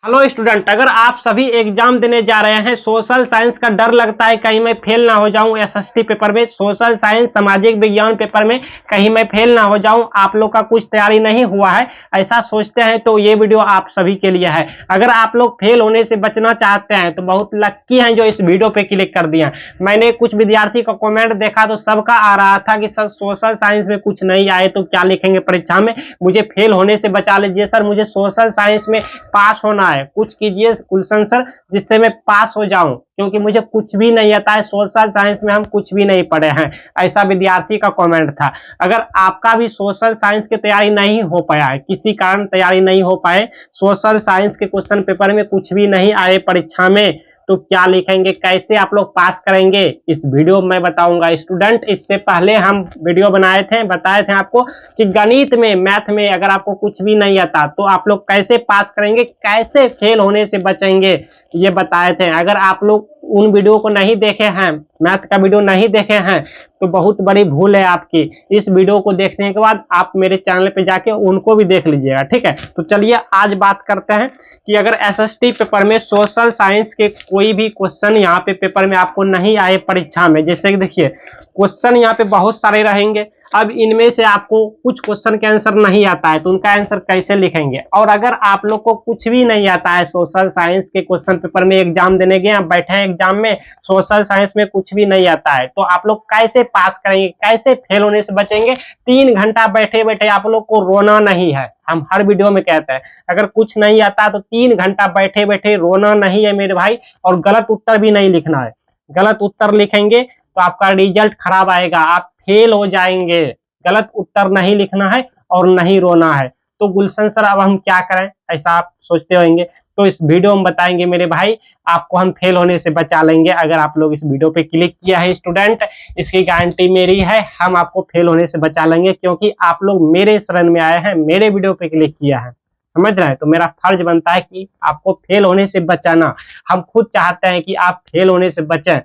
Hello student, अगर आप सभी एग्जाम देने जा रहे हैं, सोशल साइंस का डर लगता है कहीं मैं फेल ना हो जाऊं, एसएसटी पेपर में, सोशल साइंस सामाजिक विज्ञान पेपर में कहीं मैं फेल ना हो जाऊं, आप लोग का कुछ तैयारी नहीं हुआ है, ऐसा सोचते हैं तो ये वीडियो आप सभी के लिए है। अगर आप लोग फेल होने से बचना चाहते हैं तो बहुत लक्की हैं जो इस वीडियो पे क्लिक कर दिया। मैंने कुछ विद्यार्थी का कॉमेंट देखा तो सबका आ रहा था कि सर सोशल साइंस में कुछ नहीं आए तो क्या लिखेंगे परीक्षा में, मुझे फेल होने से बचा लीजिए सर, मुझे सोशल साइंस में पास होना है, कुछ कीजिए गुलशन सर जिससे मैं पास हो जाऊं, क्योंकि मुझे कुछ भी नहीं आता है, सोशल साइंस में हम कुछ भी नहीं पढ़े हैं। ऐसा विद्यार्थी का कमेंट था। अगर आपका भी सोशल साइंस की तैयारी नहीं हो पाया है, किसी कारण तैयारी नहीं हो पाए, सोशल साइंस के क्वेश्चन पेपर में कुछ भी नहीं आए परीक्षा में, तो क्या लिखेंगे, कैसे आप लोग पास करेंगे, इस वीडियो में बताऊंगा स्टूडेंट। इससे पहले हम वीडियो बनाए थे, बताए थे आपको कि गणित में, मैथ में अगर आपको कुछ भी नहीं आता तो आप लोग कैसे पास करेंगे, कैसे फेल होने से बचेंगे, ये बताए थे। अगर आप लोग उन वीडियो को नहीं देखे हैं, मैथ का वीडियो नहीं देखे हैं, तो बहुत बड़ी भूल है आपकी। इस वीडियो को देखने के बाद आप मेरे चैनल पे जाके उनको भी देख लीजिएगा, ठीक है। तो चलिए आज बात करते हैं कि अगर एसएसटी पेपर में सोशल साइंस के कोई भी क्वेश्चन यहाँ पे पेपर में आपको नहीं आए परीक्षा में, जैसे कि देखिए क्वेश्चन यहाँ पे बहुत सारे रहेंगे, अब इनमें से आपको कुछ क्वेश्चन के आंसर नहीं आता है तो उनका आंसर कैसे लिखेंगे। और अगर आप लोग को कुछ भी नहीं आता है सोशल साइंस के क्वेश्चन पेपर में, एग्जाम देने गए, आप बैठे हैं एग्जाम में, सोशल साइंस में कुछ भी नहीं आता है, तो आप लोग कैसे पास करेंगे, कैसे फेल होने से बचेंगे। 3 घंटा बैठे बैठे आप लोग को रोना नहीं है, हम हर वीडियो में कहते हैं अगर कुछ नहीं आता तो 3 घंटा बैठे बैठे रोना नहीं है मेरे भाई, और गलत उत्तर भी नहीं लिखना है। गलत उत्तर लिखेंगे तो आपका रिजल्ट खराब आएगा, आप फेल हो जाएंगे। गलत उत्तर नहीं लिखना है और नहीं रोना है। तो गुलशन सर अब हम क्या करें, ऐसा आप सोचते होंगे, तो इस वीडियो में बताएंगे मेरे भाई, आपको हम फेल होने से बचा लेंगे। अगर आप लोग इस वीडियो पे क्लिक किया है स्टूडेंट, इसकी गारंटी मेरी है, हम आपको फेल होने से बचा लेंगे, क्योंकि आप लोग मेरे शरण में आए हैं, मेरे वीडियो पे क्लिक किया है, समझ रहे हैं। तो मेरा फर्ज बनता है कि आपको फेल होने से बचाना। हम खुद चाहते हैं कि आप फेल होने से बचें,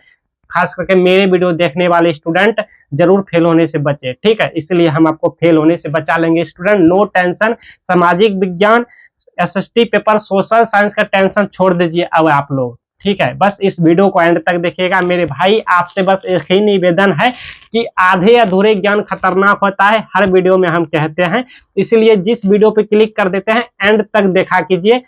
खास करके मेरे वीडियो देखने वाले स्टूडेंट जरूर फेल होने से बचे, ठीक है। इसलिए हम आपको फेल होने से बचा लेंगे स्टूडेंट, नो टेंशन। सामाजिक विज्ञान, एसएसटी पेपर, सोशल साइंस का टेंशन छोड़ दीजिए अब आप लोग, ठीक है। बस इस वीडियो को एंड तक देखिएगा मेरे भाई। आपसे बस एक ही निवेदन है कि आधे अधूरे ज्ञान खतरनाक होता है, हर वीडियो में हम कहते हैं, इसलिए जिस वीडियो पे क्लिक कर देते हैं एंड तक देखा कीजिए,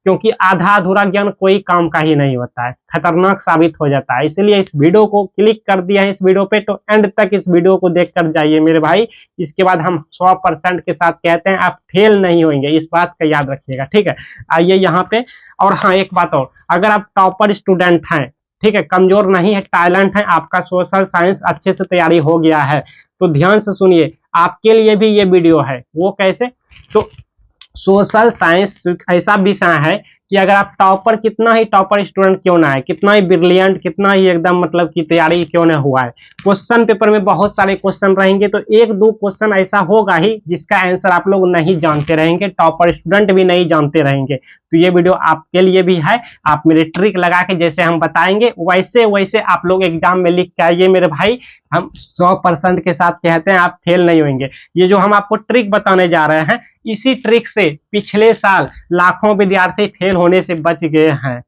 क्योंकि आधा अधूरा ज्ञान कोई काम का ही नहीं होता है, खतरनाक साबित हो जाता है। इसलिए इस वीडियो को क्लिक कर दिया है इस वीडियो पे, तो एंड तक इस वीडियो को देखकर जाइए मेरे भाई। इसके बाद हम 100% के साथ कहते हैं आप फेल नहीं होंगे, इस बात का याद रखिएगा, ठीक है। आइए यहाँ पे, और हाँ एक बात और, अगर आप टॉपर स्टूडेंट हैं, ठीक है, कमजोर नहीं है, टैलेंट है, आपका सोशल साइंस अच्छे से तैयारी हो गया है, तो ध्यान से सुनिए, आपके लिए भी ये वीडियो है। वो कैसे, तो सोशल साइंस ऐसा विषय है कि अगर आप टॉपर, कितना ही टॉपर स्टूडेंट क्यों ना है, कितना ही ब्रिलियंट, कितना ही एकदम मतलब की तैयारी क्यों ना हुआ है, क्वेश्चन पेपर में बहुत सारे क्वेश्चन रहेंगे, तो 1-2 क्वेश्चन ऐसा होगा ही जिसका आंसर आप लोग नहीं जानते रहेंगे, टॉपर स्टूडेंट भी नहीं जानते रहेंगे। तो ये वीडियो आपके लिए भी है, आप मेरे ट्रिक लगा के जैसे हम बताएंगे वैसे वैसे आप लोग एग्जाम में लिख के आइए मेरे भाई। हम 100% के साथ कहते हैं आप फेल नहीं होंगे। ये जो हम आपको ट्रिक बताने जा रहे हैं, इसी ट्रिक से पिछले साल लाखों विद्यार्थी फेल होने से बच गए हैं,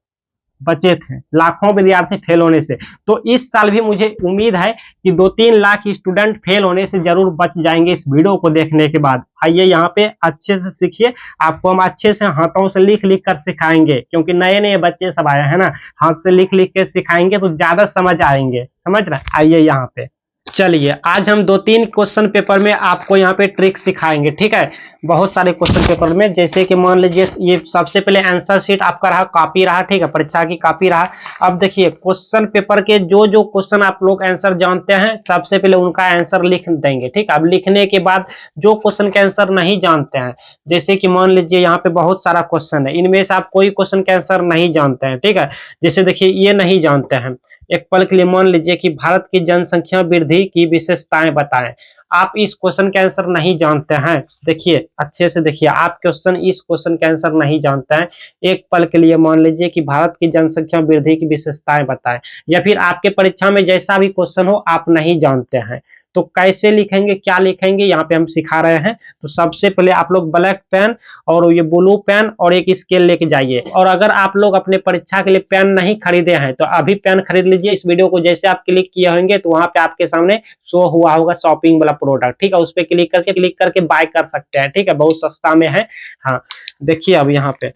बचे थे लाखों विद्यार्थी फेल होने से। तो इस साल भी मुझे उम्मीद है कि 2-3 लाख स्टूडेंट फेल होने से जरूर बच जाएंगे इस वीडियो को देखने के बाद। आइए यहाँ पे अच्छे से सीखिए, आपको हम अच्छे से हाथों से लिख लिख कर सिखाएंगे, क्योंकि नए नए बच्चे सब आए हैं ना, हाथ से लिख लिख के सिखाएंगे तो ज्यादा समझ आएंगे, समझ रहे। आइए यहाँ पे चलिए, आज हम 2-3 क्वेश्चन पेपर में आपको यहाँ पे ट्रिक सिखाएंगे, ठीक है। बहुत सारे क्वेश्चन पेपर में, जैसे कि मान लीजिए ये सबसे पहले आंसर शीट आपका रहा, कॉपी रहा, ठीक है, परीक्षा की कॉपी रहा। अब देखिए क्वेश्चन पेपर के जो जो क्वेश्चन आप लोग आंसर जानते हैं, सबसे पहले उनका आंसर लिख देंगे, ठीक है। अब लिखने के बाद जो क्वेश्चन के आंसर नहीं जानते हैं, जैसे कि मान लीजिए यहाँ पे बहुत सारा क्वेश्चन है, इनमें से आप कोई क्वेश्चन के आंसर नहीं जानते हैं, ठीक है। जैसे देखिए ये नहीं जानते हैं, एक पल के लिए मान लीजिए कि भारत की जनसंख्या वृद्धि की विशेषताएं बताएं। आप इस क्वेश्चन के आंसर नहीं जानते हैं, देखिए अच्छे से देखिए, आप क्वेश्चन, इस क्वेश्चन के आंसर नहीं जानते हैं। एक पल के लिए मान लीजिए कि भारत की जनसंख्या वृद्धि की विशेषताएं बताएं, या फिर आपके परीक्षा में जैसा भी क्वेश्चन हो आप नहीं जानते हैं, तो कैसे लिखेंगे, क्या लिखेंगे, यहाँ पे हम सिखा रहे हैं। तो सबसे पहले आप लोग ब्लैक पेन और ये ब्लू पेन और एक स्केल लेके जाइए। और अगर आप लोग अपने परीक्षा के लिए पेन नहीं खरीदे हैं तो अभी पेन खरीद लीजिए। इस वीडियो को जैसे आप क्लिक किए होंगे तो वहां पे आपके सामने शो हुआ होगा शॉपिंग वाला प्रोडक्ट, ठीक है, उस पर क्लिक करके बाय कर सकते हैं, ठीक है, बहुत सस्ता में है। हाँ देखिए अब यहाँ पे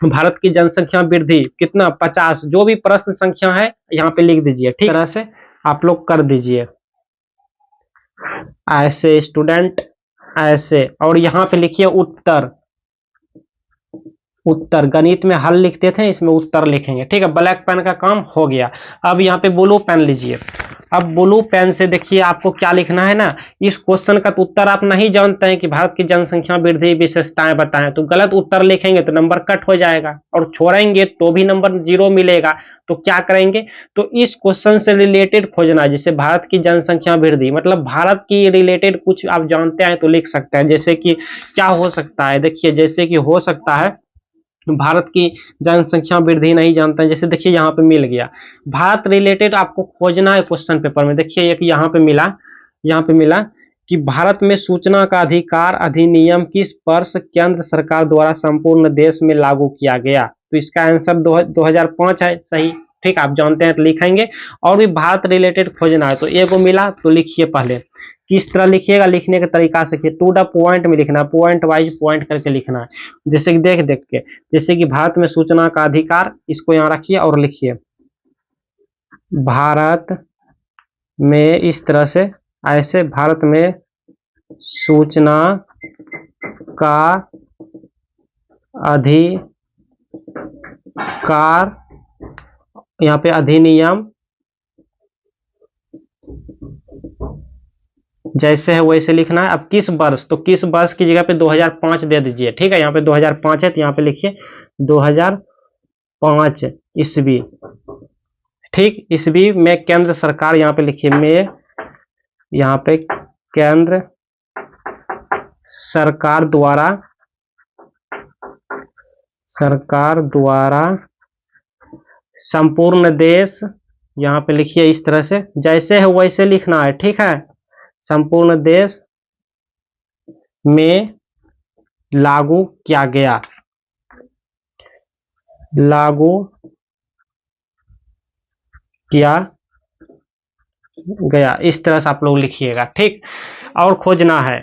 भारत की जनसंख्या वृद्धि कितना 50, जो भी प्रश्न संख्या है यहाँ पे लिख दीजिए, ठीक तरह से आप लोग कर दीजिए ऐसे स्टूडेंट ऐसे। और यहाँ पे लिखिए उत्तर, उत्तर गणित में हल लिखते थे, इसमें उत्तर लिखेंगे, ठीक है। ब्लैक पेन का काम हो गया। अब यहाँ पे ब्लू पेन लीजिए। अब ब्लू पेन से देखिए आपको क्या लिखना है ना, इस क्वेश्चन का तो उत्तर आप नहीं जानते हैं कि भारत की जनसंख्या वृद्धि विशेषताएं बताएं, तो गलत उत्तर लिखेंगे तो नंबर कट हो जाएगा, और छोड़ेंगे तो भी नंबर 0 मिलेगा। तो क्या करेंगे, तो इस क्वेश्चन से रिलेटेड खोजना है, जैसे भारत की जनसंख्या वृद्धि मतलब भारत की रिलेटेड कुछ आप जानते हैं तो लिख सकते हैं। जैसे कि क्या हो सकता है, देखिए जैसे कि हो सकता है भारत की जनसंख्या वृद्धि नहीं जानते हैं, जैसे देखिए यहाँ पे मिल गया भारत रिलेटेड आपको खोजना है क्वेश्चन पेपर में। देखिए एक यहाँ पे मिला, यहाँ पे मिला कि भारत में सूचना का अधिकार अधिनियम किस वर्ष केंद्र सरकार द्वारा संपूर्ण देश में लागू किया गया, तो इसका आंसर 2005 है, सही, ठीक, आप जानते हैं तो लिखेंगे। और भी भारत रिलेटेड खोजना है तो एगो मिला तो लिखिए पहले, किस तरह लिखिएगा, लिखने के तरीका से टू द पॉइंट में लिखना है, पॉइंट वाइज पॉइंट करके लिखना है, जैसे कि देख देख के, जैसे कि भारत में सूचना का अधिकार, इसको यहाँ रखिए और लिखिए भारत में, इस तरह से ऐसे भारत में सूचना का अधिकार, यहाँ पे अधिनियम जैसे है वैसे लिखना है। अब किस वर्ष, तो किस वर्ष की जगह पे 2005 दे दीजिए, ठीक है, यहाँ पे 2005 है तो यहाँ पे लिखिए 2005 ईस्वी, ठीक, ईस्वी में केंद्र सरकार, यहाँ पे लिखिए में, यहाँ पे केंद्र सरकार द्वारा संपूर्ण देश, यहाँ पे लिखिए इस तरह से, जैसे है वैसे लिखना है, ठीक है, संपूर्ण देश में लागू किया गया, लागू किया गया, इस तरह से आप लोग लिखिएगा, ठीक। और खोजना है,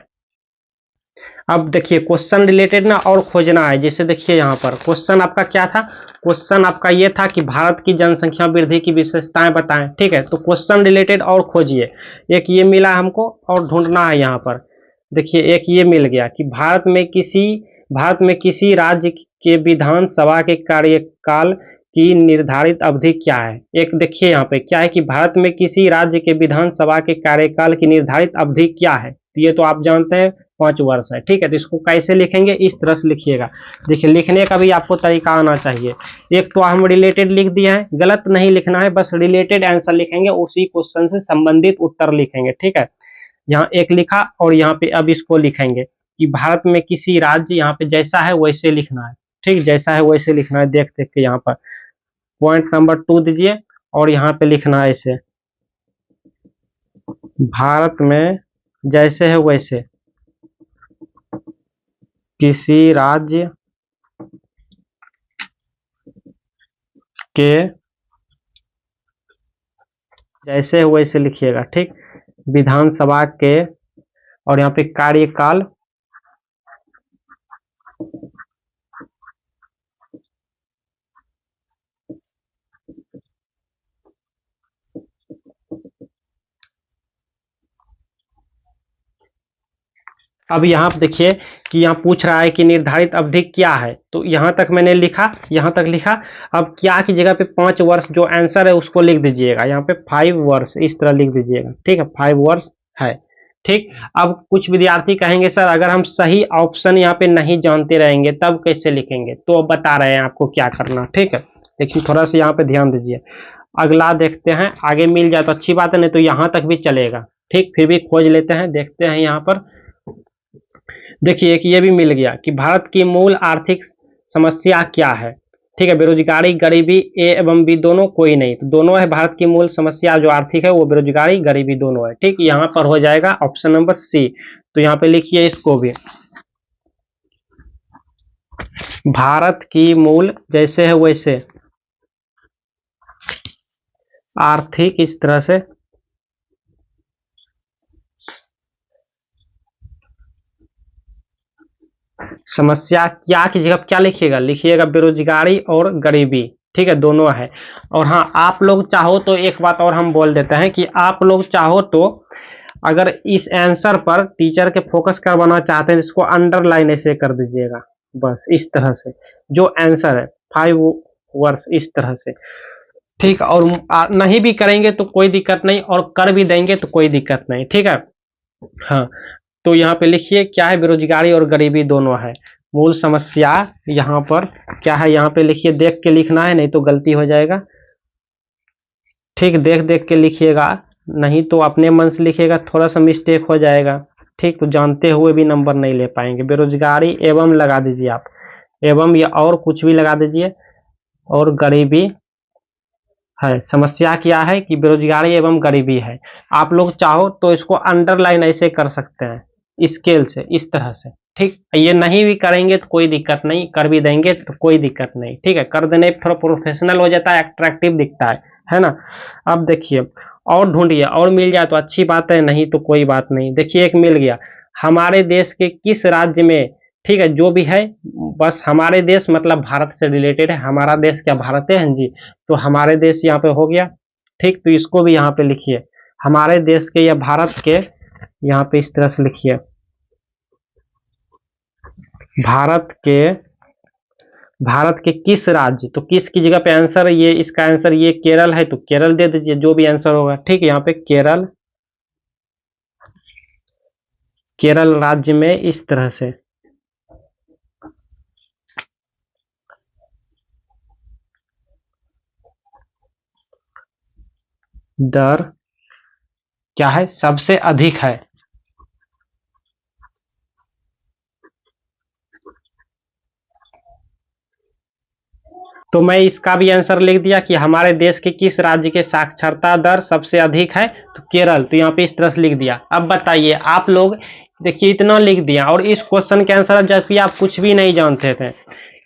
अब देखिए क्वेश्चन रिलेटेड ना और खोजना है, जैसे देखिए यहाँ पर क्वेश्चन आपका क्या था, क्वेश्चन आपका ये था कि भारत की जनसंख्या वृद्धि की विशेषताएं बताएं, ठीक है, तो क्वेश्चन रिलेटेड और खोजिए। एक ये मिला हमको और ढूंढना है, यहाँ पर देखिए एक ये मिल गया कि भारत में किसी राज्य के विधानसभा के कार्यकाल की निर्धारित अवधि क्या है। एक देखिए यहाँ पे क्या है कि भारत में किसी राज्य के विधानसभा के कार्यकाल की निर्धारित अवधि क्या है, तो ये तो आप जानते हैं 5 वर्ष है, ठीक है, तो इसको कैसे लिखेंगे, इस तरह से लिखिएगा। देखिए लिखने का भी आपको तरीका आना चाहिए। एक तो हम रिलेटेड लिख दिए हैं, गलत नहीं लिखना है, बस रिलेटेड आंसर लिखेंगे, उसी क्वेश्चन से संबंधित उत्तर लिखेंगे, ठीक है। यहाँ एक लिखा और यहाँ पे अब इसको लिखेंगे कि भारत में किसी राज्य, यहाँ पे जैसा है वैसे लिखना है, ठीक, जैसा है वैसे लिखना है, देख देख के यहाँ पर पॉइंट नंबर 2 दीजिए और यहाँ पे लिखना है ऐसे, भारत में जैसे है वैसे किसी राज्य के जैसे है वैसे लिखिएगा, ठीक, विधानसभा के, और यहाँ पे कार्यकाल, अब यहाँ पे देखिए कि यहाँ पूछ रहा है कि निर्धारित अवधि क्या है, तो यहाँ तक मैंने लिखा, यहाँ तक लिखा। अब क्या की जगह पे 5 वर्ष जो आंसर है उसको लिख दीजिएगा, यहाँ पे 5 वर्ष इस तरह लिख दीजिएगा, ठीक है, 5 वर्ष है, ठीक। अब कुछ विद्यार्थी कहेंगे सर अगर हम सही ऑप्शन यहाँ पे नहीं जानते रहेंगे तब कैसे लिखेंगे, तो अब बता रहे हैं आपको क्या करना, ठीक है। देखिए थोड़ा सा यहाँ पे ध्यान दीजिए, अगला देखते हैं, आगे मिल जाए तो अच्छी बात है, नहीं तो यहाँ तक भी चलेगा, ठीक, फिर भी खोज लेते हैं, देखते हैं यहाँ पर। देखिए एक ये भी मिल गया कि भारत की मूल आर्थिक समस्या क्या है, ठीक है, बेरोजगारी गरीबी ए एवं बी दोनों कोई नहीं, तो दोनों है भारत की मूल समस्या जो आर्थिक है वो बेरोजगारी गरीबी दोनों है। ठीक, यहाँ पर हो जाएगा ऑप्शन नंबर सी। तो यहाँ पे लिखिए इसको भी, भारत की मूल जैसे है वैसे आर्थिक इस तरह से समस्या क्या की जगह क्या लिखिएगा, लिखिएगा बेरोजगारी और गरीबी। ठीक है, दोनों है। और हाँ, आप लोग चाहो तो एक बात और हम बोल देते हैं कि आप लोग चाहो तो अगर इस आंसर पर टीचर के फोकस करवाना चाहते हैं इसको अंडरलाइन ऐसे कर दीजिएगा, बस इस तरह से जो आंसर है 5 वर्ष इस तरह से। ठीक, और नहीं भी करेंगे तो कोई दिक्कत नहीं, और कर भी देंगे तो कोई दिक्कत नहीं। ठीक है, हाँ, तो यहाँ पे लिखिए क्या है, बेरोजगारी और गरीबी दोनों है मूल समस्या। यहाँ पर क्या है, यहाँ पे लिखिए, देख के लिखना है नहीं तो गलती हो जाएगा। ठीक, देख देख के लिखिएगा, नहीं तो अपने मन से लिखिएगा थोड़ा सा मिस्टेक हो जाएगा। ठीक, तो जानते हुए भी नंबर नहीं ले पाएंगे। बेरोजगारी एवं लगा दीजिए आप, एवं या और कुछ भी लगा दीजिए, और गरीबी है। समस्या क्या है कि बेरोजगारी एवं गरीबी है। आप लोग चाहो तो इसको अंडरलाइन ऐसे कर सकते हैं स्केल से इस तरह से। ठीक, ये नहीं भी करेंगे तो कोई दिक्कत नहीं, कर भी देंगे तो कोई दिक्कत नहीं। ठीक है, कर देने थोड़ा प्रोफेशनल हो जाता है, अट्रैक्टिव दिखता है ना। अब देखिए, और ढूंढिए, और मिल जाए तो अच्छी बात है, नहीं तो कोई बात नहीं। देखिए एक मिल गया, हमारे देश के किस राज्य में, ठीक है जो भी है, बस हमारे देश मतलब भारत से रिलेटेड है। हमारा देश क्या भारत है? हाँ जी, तो हमारे देश यहाँ पे हो गया। ठीक, तो इसको भी यहाँ पे लिखिए, हमारे देश के या भारत के, यहाँ पे इस तरह से लिखिए, भारत के किस राज्य, तो किस की जगह पे आंसर, ये इसका आंसर ये केरल है तो केरल दे दीजिए जो भी आंसर होगा। ठीक है, यहाँ पे केरल राज्य में इस तरह से दर क्या है, सबसे अधिक है। तो मैं इसका भी आंसर लिख दिया कि हमारे देश के किस राज्य के साक्षरता दर सबसे अधिक है, तो केरल। तो यहाँ पे इस तरह से लिख दिया। अब बताइए आप लोग, देखिए इतना लिख दिया, और इस क्वेश्चन के आंसर जैसे आप कुछ भी नहीं जानते थे,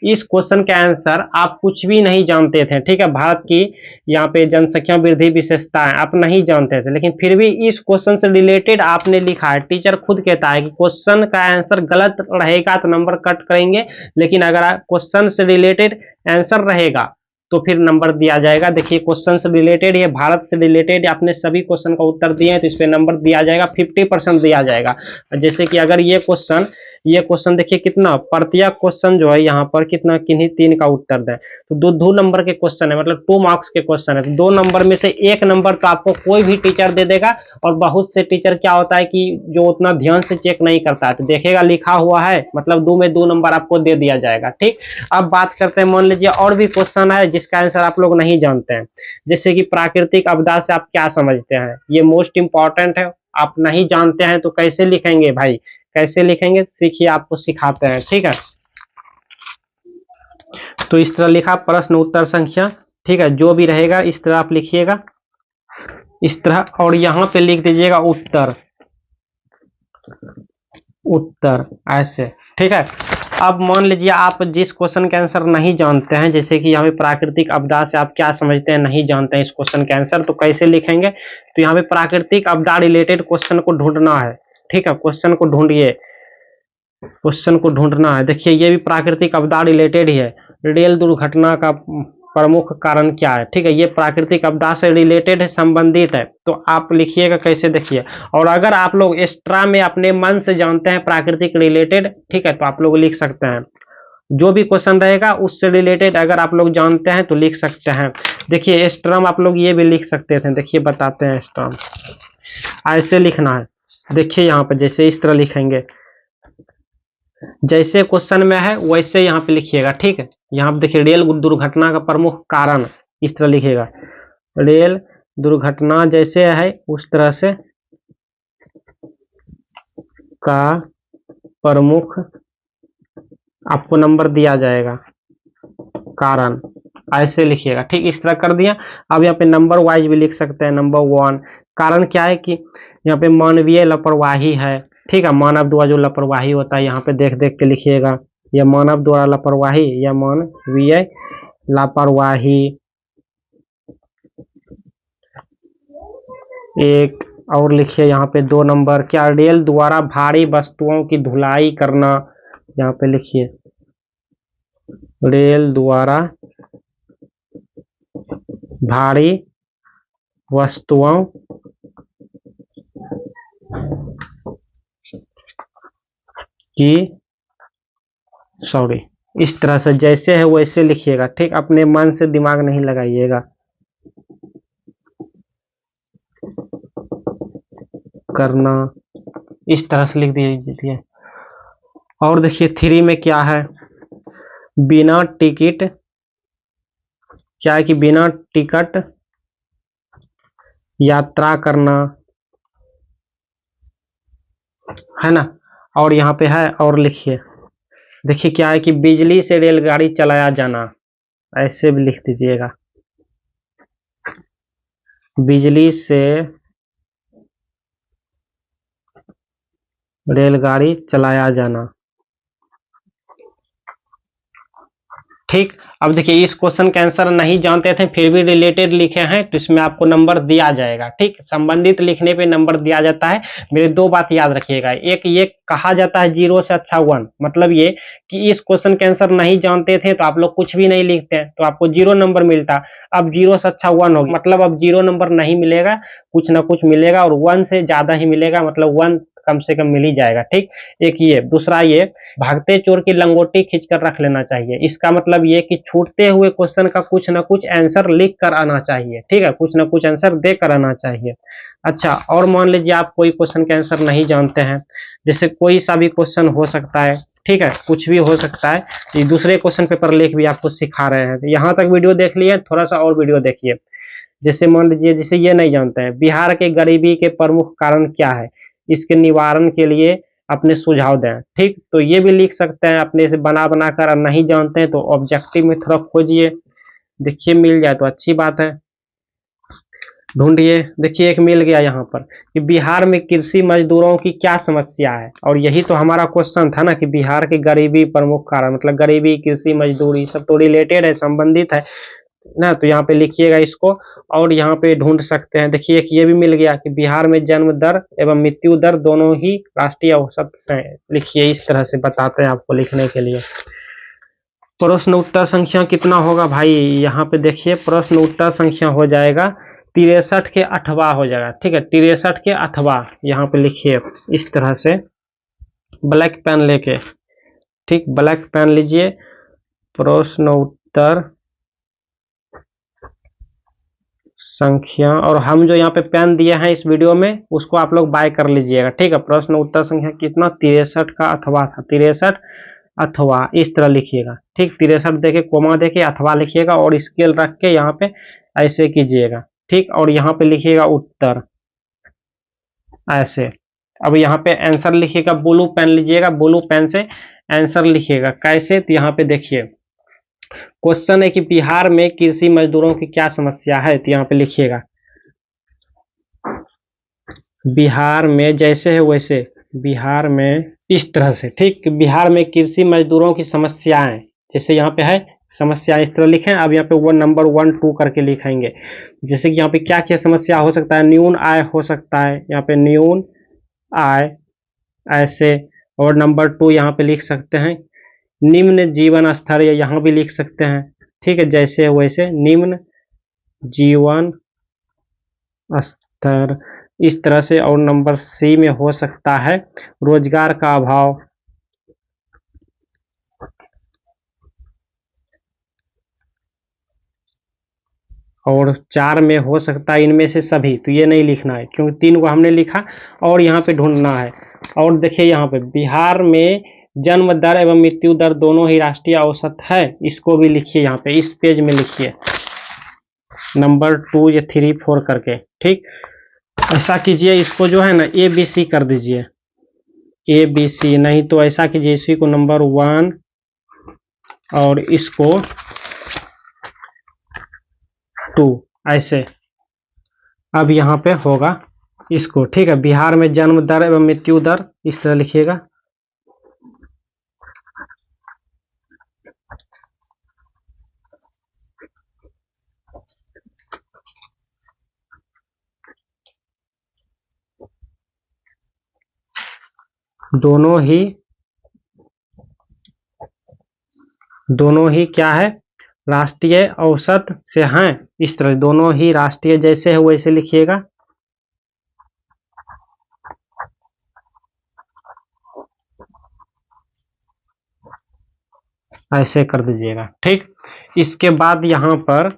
इस क्वेश्चन के आंसर आप कुछ भी नहीं जानते थे। ठीक है, भारत की यहाँ पे जनसंख्या वृद्धि विशेषताएं आप नहीं जानते थे, लेकिन फिर भी इस क्वेश्चन से रिलेटेड आपने लिखा है। टीचर खुद कहता है कि क्वेश्चन का आंसर गलत रहेगा तो नंबर कट करेंगे, लेकिन अगर क्वेश्चन से रिलेटेड आंसर रहेगा तो फिर नंबर दिया जाएगा। देखिए क्वेश्चन से रिलेटेड, ये भारत से रिलेटेड आपने सभी क्वेश्चन का उत्तर दिए हैं, तो इस पे नंबर दिया जाएगा, 50% दिया जाएगा। जैसे कि अगर ये क्वेश्चन देखिए कितना प्रत्येक क्वेश्चन जो है यहाँ पर कितना, किन्हीं 3 का उत्तर दें, तो दो नंबर के क्वेश्चन है, मतलब 2 मार्क्स के क्वेश्चन है। तो 2 नंबर में से 1 नंबर तो आपको कोई भी टीचर दे देगा, और बहुत से टीचर क्या होता है कि जो उतना ध्यान से चेक नहीं करता है, तो देखेगा लिखा हुआ है, मतलब 2 में 2 नंबर आपको दे दिया जाएगा। ठीक, अब बात करते हैं, मान लीजिए और भी क्वेश्चन है जिसका आंसर आप लोग नहीं जानते हैं, जैसे कि प्राकृतिक आपदा से आप क्या समझते हैं, ये मोस्ट इंपॉर्टेंट है। आप नहीं जानते हैं तो कैसे लिखेंगे भाई, कैसे लिखेंगे सीखिए, आपको सिखाते हैं। ठीक है, तो इस तरह लिखा प्रश्न उत्तर संख्या। ठीक है, जो भी रहेगा इस तरह आप लिखिएगा, इस तरह, और यहां पे लिख दीजिएगा उत्तर, उत्तर ऐसे। ठीक है, अब मान लीजिए आप जिस क्वेश्चन के आंसर नहीं जानते हैं, जैसे कि यहाँ पे प्राकृतिक आपदा से आप क्या समझते हैं, नहीं जानते हैं इस क्वेश्चन के आंसर, तो कैसे लिखेंगे, तो यहाँ पे प्राकृतिक आपदा रिलेटेड क्वेश्चन को ढूंढना है। ठीक है, क्वेश्चन को ढूंढिए, क्वेश्चन को ढूंढना है। देखिए ये भी प्राकृतिक आपदा रिलेटेड ही है, रेल दुर्घटना का प्रमुख कारण क्या है। ठीक है, ये प्राकृतिक आपदा से रिलेटेड है, संबंधित है, तो आप लिखिएगा कैसे, देखिए। और अगर आप लोग एक्स्ट्रा में अपने मन से जानते हैं प्राकृतिक रिलेटेड, ठीक है, तो आप लोग लिख सकते हैं, जो भी क्वेश्चन रहेगा उससे रिलेटेड अगर आप लोग जानते हैं तो लिख सकते हैं। देखिए स्टर्म आप लोग ये भी लिख सकते थे, देखिए बताते हैं, स्टर्म ऐसे लिखना है। देखिए यहाँ पे जैसे इस तरह लिखेंगे, जैसे क्वेश्चन में है वैसे यहाँ पे लिखिएगा। ठीक है, यहाँ पे देखिए रेल दुर्घटना का प्रमुख कारण, इस तरह लिखिएगा, रेल दुर्घटना जैसे है उस तरह से का प्रमुख, आपको नंबर दिया जाएगा। कारण, ऐसे लिखिएगा। ठीक, इस तरह कर दिया। अब यहाँ पे नंबर वाइज भी लिख सकते हैं। नंबर 1 कारण क्या है कि यहाँ पे मानवीय लापरवाही है। ठीक है, मानव द्वारा जो लापरवाही होता है यहाँ पे देख देख के लिखिएगा, या मानव द्वारा लापरवाही या मानवीय लापरवाही। एक और लिखिए यहाँ पे 2 नंबर, क्या रेल द्वारा भारी वस्तुओं की ढुलाई करना, यहाँ पे लिखिए रेल द्वारा भारी वस्तुओं की, इस तरह से जैसे है वैसे लिखिएगा। ठीक, अपने मन से दिमाग नहीं लगाइएगा। करना, इस तरह से लिख दीजिए। और देखिए 3 में क्या है, बिना टिकट, क्या है कि बिना टिकट यात्रा करना, है ना। और यहाँ पे है, और लिखिए, देखिए क्या है कि बिजली से रेलगाड़ी चलाया जाना, ऐसे भी लिख दीजिएगा, बिजली से रेलगाड़ी चलाया जाना। ठीक, अब देखिए इस क्वेश्चन का आंसर नहीं जानते थे फिर भी रिलेटेड लिखे हैं तो इसमें आपको नंबर दिया जाएगा। ठीक, संबंधित लिखने पे नंबर दिया जाता है। मेरे 2 बात याद रखिएगा, एक ये कहा जाता है 0 से अच्छा 1, मतलब ये कि इस क्वेश्चन का आंसर नहीं जानते थे तो आप लोग कुछ भी नहीं लिखते हैं तो आपको 0 नंबर मिलता। अब 0 से अच्छा 1 होगा, मतलब अब 0 नंबर नहीं मिलेगा, कुछ ना कुछ मिलेगा, और 1 से ज्यादा ही मिलेगा, मतलब 1 कम से कम मिल ही जाएगा। ठीक, एक ये, दूसरा ये भागते चोर की लंगोटी खींचकर रख लेना चाहिए। इसका मतलब ये कि छूटते हुए क्वेश्चन का कुछ ना कुछ आंसर लिख कर आना चाहिए। ठीक है, कुछ ना कुछ आंसर दे कर आना चाहिए। अच्छा, और मान लीजिए आप कोई क्वेश्चन का आंसर नहीं जानते हैं, जैसे कोई सा भी क्वेश्चन हो सकता है, ठीक है, कुछ भी हो सकता है, ये दूसरे क्वेश्चन पेपर लेख भी आपको सिखा रहे हैं। तो यहाँ तक वीडियो देख लिए, थोड़ा सा और वीडियो देखिए। जैसे मान लीजिए, जैसे ये नहीं जानते हैं, बिहार के गरीबी के प्रमुख कारण क्या है, इसके निवारण के लिए अपने सुझाव दें। ठीक, तो ये भी लिख सकते हैं अपने से बना बना कर। नहीं जानते हैं तो ऑब्जेक्टिव में थोड़ा खोजिए, देखिए मिल जाए तो अच्छी बात है, ढूंढिए। देखिए एक मिल गया यहाँ पर कि बिहार में कृषि मजदूरों की क्या समस्या है, और यही तो हमारा क्वेश्चन था ना कि बिहार की गरीबी प्रमुख कारण, मतलब गरीबी, कृषि, मजदूरी सब तो रिलेटेड है, संबंधित है ना। तो यहाँ पे लिखिएगा इसको, और यहाँ पे ढूंढ सकते हैं। देखिए एक ये भी मिल गया कि बिहार में जन्म दर एवं मृत्यु दर दोनों ही राष्ट्रीय औसत से लिखिए। इस तरह से बताते हैं आपको लिखने के लिए। प्रश्न उत्तर संख्या कितना होगा भाई, यहाँ पे देखिए प्रश्न उत्तर संख्या हो जाएगा 63 के 8वां हो जाएगा। ठीक है, 63 के 8वां यहाँ पे लिखिए इस तरह से, ब्लैक पेन लेके। ठीक, ब्लैक पेन लीजिए, प्रश्न उत्तर संख्या, और हम जो यहाँ पे पेन दिए हैं इस वीडियो में उसको आप लोग बाय कर लीजिएगा। ठीक है, प्रश्न उत्तर संख्या कितना, 63 का अथवा था, 63 अथवा, इस तरह लिखिएगा। ठीक, 63 देके कोमा देके अथवा लिखिएगा, और स्केल रख के यहाँ पे ऐसे कीजिएगा। ठीक, और यहाँ पे लिखिएगा उत्तर ऐसे। अब यहाँ पे आंसर लिखिएगा, ब्लू पेन लीजिएगा, ब्लू पेन से आंसर लिखिएगा। कैसे, तो यहाँ पे देखिए क्वेश्चन है कि बिहार में कृषि मजदूरों की क्या समस्या है, तो यहाँ पे लिखिएगा बिहार में, जैसे है वैसे, बिहार में इस तरह से। ठीक, बिहार में कृषि मजदूरों की समस्याएं, जैसे यहाँ पे है समस्या, इस तरह लिखें। अब यहाँ पे वो नंबर 1 2 करके लिखेंगे। जैसे कि यहाँ पे क्या क्या समस्या हो सकता है, न्यून आय हो सकता है, यहाँ पे न्यून आय ऐसे, और नंबर 2 यहाँ पे लिख सकते हैं निम्न जीवन स्तर, या यहाँ भी लिख सकते हैं। ठीक है, जैसे वैसे निम्न जीवन स्तर, इस तरह से। और नंबर सी में हो सकता है रोजगार का अभाव, और 4 में हो सकता है इनमें से सभी, तो ये नहीं लिखना है क्योंकि 3 को हमने लिखा, और यहाँ पे ढूंढना है। और देखिए यहाँ पे बिहार में जन्म दर एवं मृत्यु दर दोनों ही राष्ट्रीय औसत है, इसको भी लिखिए यहाँ पे, इस पेज में लिखिए नंबर 2 या 3 4 करके। ठीक, ऐसा कीजिए, इसको जो है ना ABC कर दीजिए, ABC, नहीं तो ऐसा कीजिए, इसी को नंबर 1 और इसको 2 ऐसे। अब यहाँ पे होगा इसको, ठीक है, बिहार में जन्म दर एवं मृत्यु दर इस तरह लिखिएगा। दोनों ही क्या है, राष्ट्रीय औसत से हैं, इस तरह दोनों ही राष्ट्रीय जैसे है वैसे लिखिएगा। ऐसे कर दीजिएगा, ठीक। इसके बाद यहाँ पर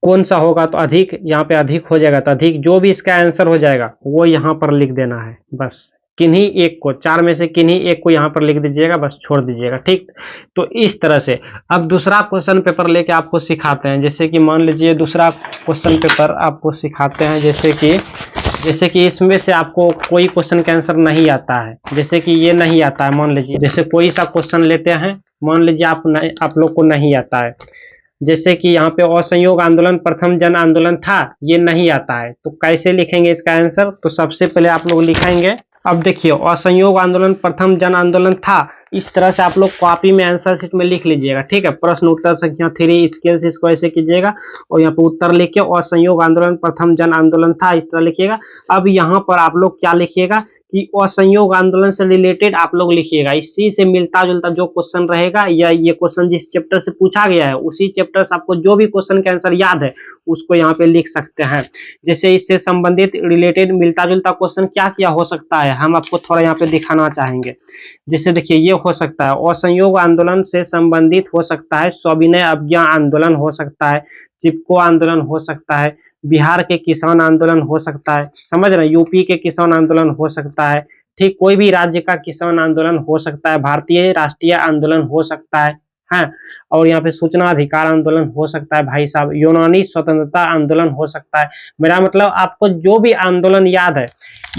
कौन सा होगा, तो अधिक, यहाँ पे अधिक हो जाएगा, तो अधिक जो भी इसका आंसर हो जाएगा वो यहाँ पर लिख देना है बस। किन्हीं एक को, 4 में से किन्हीं एक को यहाँ पर लिख दीजिएगा, बस छोड़ दीजिएगा, ठीक। तो इस तरह से अब दूसरा क्वेश्चन पेपर लेके आपको सिखाते हैं। जैसे कि मान लीजिए दूसरा क्वेश्चन पेपर आपको सिखाते हैं, जैसे कि इसमें से आपको कोई क्वेश्चन का आंसर नहीं आता है, जैसे कि ये नहीं आता है, मान लीजिए जैसे कोई सा क्वेश्चन लेते हैं, मान लीजिए आप लोग को नहीं आता है, जैसे कि यहाँ पे असहयोग आंदोलन प्रथम जन आंदोलन था, ये नहीं आता है, तो कैसे लिखेंगे इसका आंसर। तो सबसे पहले आप लोग लिखेंगे, अब देखिए असहयोग आंदोलन प्रथम जन आंदोलन था, इस तरह से आप लोग कॉपी में आंसर शीट में लिख लीजिएगा, ठीक है। प्रश्न उत्तर संख्या 3 स्केल से इसको ऐसे कीजिएगा और यहाँ पे उत्तर लिखिए, असहयोग आंदोलन प्रथम जन आंदोलन था, इस तरह लिखिएगा। अब यहाँ पर आप लोग क्या लिखिएगा कि असहयोग आंदोलन से रिलेटेड आप लोग लिखिएगा, इसी से मिलता जुलता जो क्वेश्चन रहेगा, या ये क्वेश्चन जिस चैप्टर से पूछा गया है उसी चैप्टर से आपको जो भी क्वेश्चन का आंसर याद है उसको यहाँ पे लिख सकते हैं। जैसे इससे संबंधित रिलेटेड मिलता जुलता क्वेश्चन क्या क्या हो सकता है, हम आपको थोड़ा यहाँ पे दिखाना चाहेंगे। जैसे देखिए ये हो सकता है, असहयोग आंदोलन से संबंधित हो सकता है सविनय अवज्ञा आंदोलन हो सकता है, चिपको आंदोलन हो सकता है, बिहार के किसान आंदोलन हो सकता है, समझ रहे हैं, यूपी के किसान आंदोलन हो सकता है, ठीक, कोई भी राज्य का किसान आंदोलन हो सकता है, भारतीय राष्ट्रीय आंदोलन हो सकता है, हाँ। और यहाँ पे सूचना अधिकार आंदोलन हो सकता है भाई साहब, यूनानी स्वतंत्रता आंदोलन हो सकता है। मेरा मतलब आपको जो भी आंदोलन याद है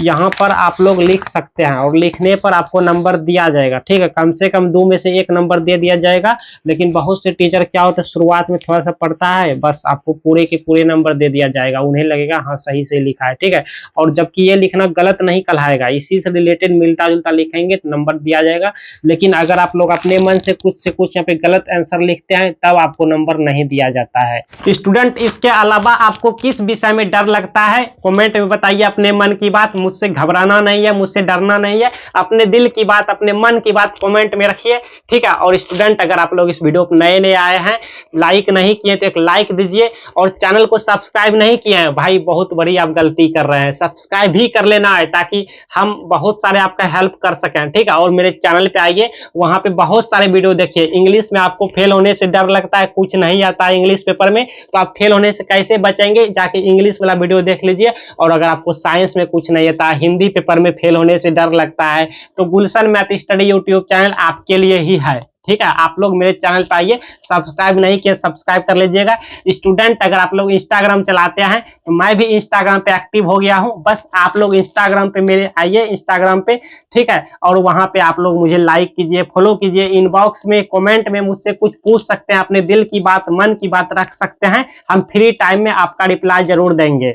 यहाँ पर आप लोग लिख सकते हैं, और लिखने पर आपको नंबर दिया जाएगा, ठीक है। कम से कम 2 में से 1 नंबर दे दिया जाएगा, लेकिन बहुत से टीचर क्या होता है शुरुआत में थोड़ा सा पढ़ता है, बस आपको पूरे के पूरे नंबर दे दिया जाएगा, उन्हें लगेगा हाँ सही से लिखा है, ठीक है। और जबकि ये लिखना गलत नहीं कहलाएगा, इसी से रिलेटेड मिलता जुलता लिखेंगे तो नंबर दिया जाएगा। लेकिन अगर आप लोग अपने मन से कुछ यहाँ पे गलत आंसर लिखते हैं तब आपको नंबर नहीं दिया जाता है। स्टूडेंट, इसके अलावा आपको किस विषय में डर लगता है कमेंट में बताइए अपने मन की बात। मुझसे घबराना नहीं है, मुझसे डरना नहीं है, अपने दिल की बात, अपने मन की बात कमेंट में रखिए, ठीक है। और स्टूडेंट, अगर आप लोग इस वीडियो पर नए आए हैं, लाइक नहीं किए तो एक लाइक दीजिए, और चैनल को सब्सक्राइब नहीं किए हैं भाई, बहुत बड़ी आप गलती कर रहे हैं, सब्सक्राइब भी कर लेना है ताकि हम बहुत सारे आपका हेल्प कर सकें, ठीक है। और मेरे चैनल पे आइए, वहां पे बहुत सारे वीडियो देखिए। इंग्लिश में आपको फेल होने से डर लगता है, कुछ नहीं आता है इंग्लिश पेपर में, तो आप फेल होने से कैसे बचेंगे, जाके इंग्लिश वाला वीडियो देख लीजिए। और अगर आपको साइंस में कुछ नहीं आता, हिंदी पेपर में फेल होने से डर लगता है, तो गुलशन मैथ स्टडी यूट्यूब चैनल आपके लिए ही है, ठीक है। आप लोग मेरे चैनल पर आइए, सब्सक्राइब नहीं किए सब्सक्राइब कर लीजिएगा। स्टूडेंट, अगर आप लोग इंस्टाग्राम चलाते हैं तो मैं भी इंस्टाग्राम पे एक्टिव हो गया हूं, बस आप लोग इंस्टाग्राम पे मेरे आइए इंस्टाग्राम पे, ठीक है। और वहां पे आप लोग मुझे लाइक कीजिए, फॉलो कीजिए, इनबॉक्स में कमेंट में मुझसे कुछ पूछ सकते हैं, अपने दिल की बात मन की बात रख सकते हैं, हम फ्री टाइम में आपका रिप्लाई जरूर देंगे।